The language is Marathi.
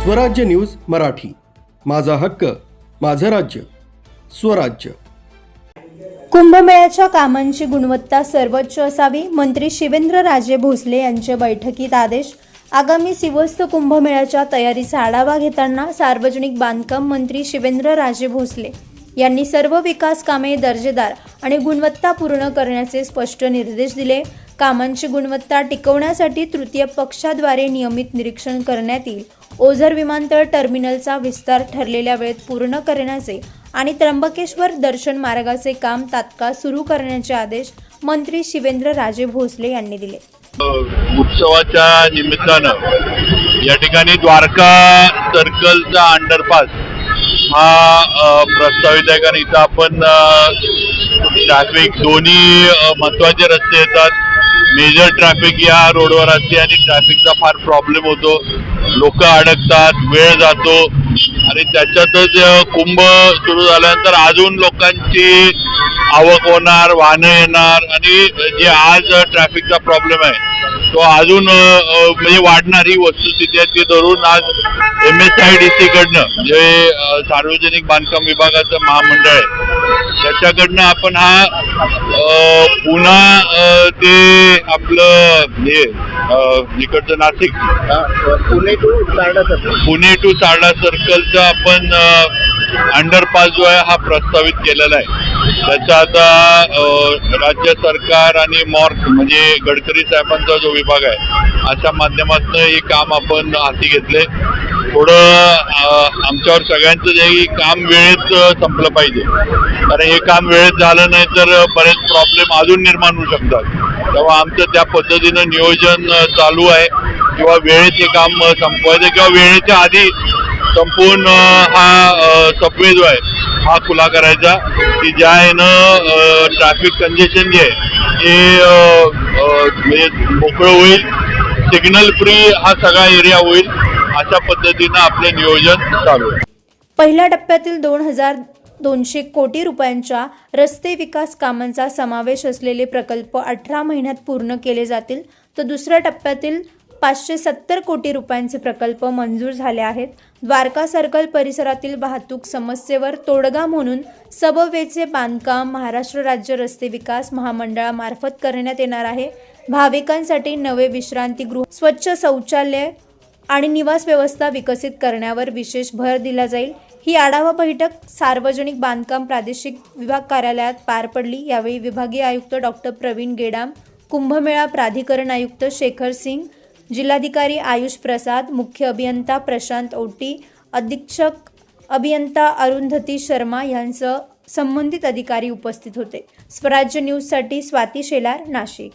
स्वराज्य न्यूज मराठी, माझा हक्क माझं राज्य स्वराज्य। कुंभमेळ्याच्या कामांची गुणवत्ता सर्वोच्च असावी, मंत्री शिवेंद्रराजे भोसले यांच्या बैठकीत आदेश। आगामी सिंहस्थ कुंभमेळ्याच्या तयारीचा आढावा घेताना सार्वजनिक बांधकाम मंत्री शिवेंद्रराजे भोसले यांनी सर्व विकास कामे दर्जेदार आणि गुणवत्तापूर्ण करण्याचे स्पष्ट निर्देश दिले। कामांची गुणवत्ता टिकवण्यासाठी तृतीय पक्षाद्वारे नियमित निरीक्षण करण्यात येईल। ओझर विमानतळ टर्मिनलचा विस्तार ठरलेल्या वेळेत पूर्ण करण्याचे आणि त्र्यंबकेश्वर दर्शन मार्गाचे काम तात्काळ सुरू करण्याचे आदेश मंत्री शिवेंद्रराजे भोसले यांनी दिले। उत्सवाच्या निमित्तानं या ठिकाणी द्वारका सर्कलचा अंडरपास हा प्रस्तावित आहे, कारण इथं आपण ट्रॅफिक दोन्ही महत्त्वाचे रस्ते येतात। मेजर ट्रॅफिक या रोडवर असते आणि ट्रॅफिकचा फार प्रॉब्लेम होतो, लोक अडकतात, वेळ जातो आणि त्याच्यातच कुंभ सुरू झाल्यानंतर अजून लोकांची आवक होणार, वाहनं येणार आणि जे आज ट्रॅफिकचा प्रॉब्लेम आहे तो अजून म्हणजे वाढणार ही वस्तुस्थिती आहे। ती धरून आज MSIDC कडनं जे सार्वजनिक बांधकाम विभागाचं महामंडळ आहे त्याच्याकडनं आपण हा पुन्हा ते आपलं हे इकडचं नाशिक पुणे टू सारडा सर्कलचा आपण अंडरपास जो आहे हा प्रस्तावित केलेला आहे। त्याचा आता राज्य सरकार आणि मॉर्ग म्हणजे गडकरी साहेबांचा जो विभाग आहे अशा माध्यमातून हे काम आपण हाती घेतले। थोडं आमच्यावर सगळ्यांचं जे काम वेळेत संपलं पाहिजे, कारण हे काम वेळेत झालं नाही तर बरेच प्रॉब्लेम अजून निर्माण होऊ शकतात। तेव्हा आमचं त्या पद्धतीनं नियोजन चालू आहे किंवा वेळेत हे काम संपवायचं किंवा वेळेच्या आधी संपूर्ण हा सबवे जो आहे हा खुला करायचा, की ज्या ह्यानं ट्रॅफिक कंजेशन जे आहे हे मोकळं होईल, सिग्नल फ्री हा सगळा एरिया होईल, अशा पद्धतीनं आपले नियोजन चालू आहे। पहिल्या टप्प्यातील 2200 कोटी रुपयांच्या रस्ते विकास कामांचा समावेश असलेले प्रकल्प 18 महिन्यात पूर्ण केले जातील, तर दुसऱ्या टप्प्यातील 570 कोटी रुपयांचे प्रकल्प मंजूर झाले आहेत। द्वारका सर्कल परिसरातील वाहतूक समस्येवर तोडगा म्हणून सबवेचे बांधकाम महाराष्ट्र राज्य रस्ते विकास महामंडळामार्फत करण्यात येणार आहे। भाविकांसाठी नवे विश्रांतीगृह, स्वच्छ शौचालय आणि निवास व्यवस्था विकसित करण्यावर विशेष भर दिला जाईल। ही आढावा बैठक सार्वजनिक बांधकाम प्रादेशिक विभाग कार्यालयात पार पडली। यावेळी विभागीय आयुक्त डॉक्टर प्रवीण गेडाम, कुंभमेळा प्राधिकरण आयुक्त शेखर सिंग, जिल्हाधिकारी आयुष प्रसाद, मुख्य अभियंता प्रशांत ओटी, अधीक्षक अभियंता अरुंधती शर्मा यांसह संबंधित अधिकारी उपस्थित होते। स्वराज्य न्यूजसाठी स्वाती शेलार, नाशिक।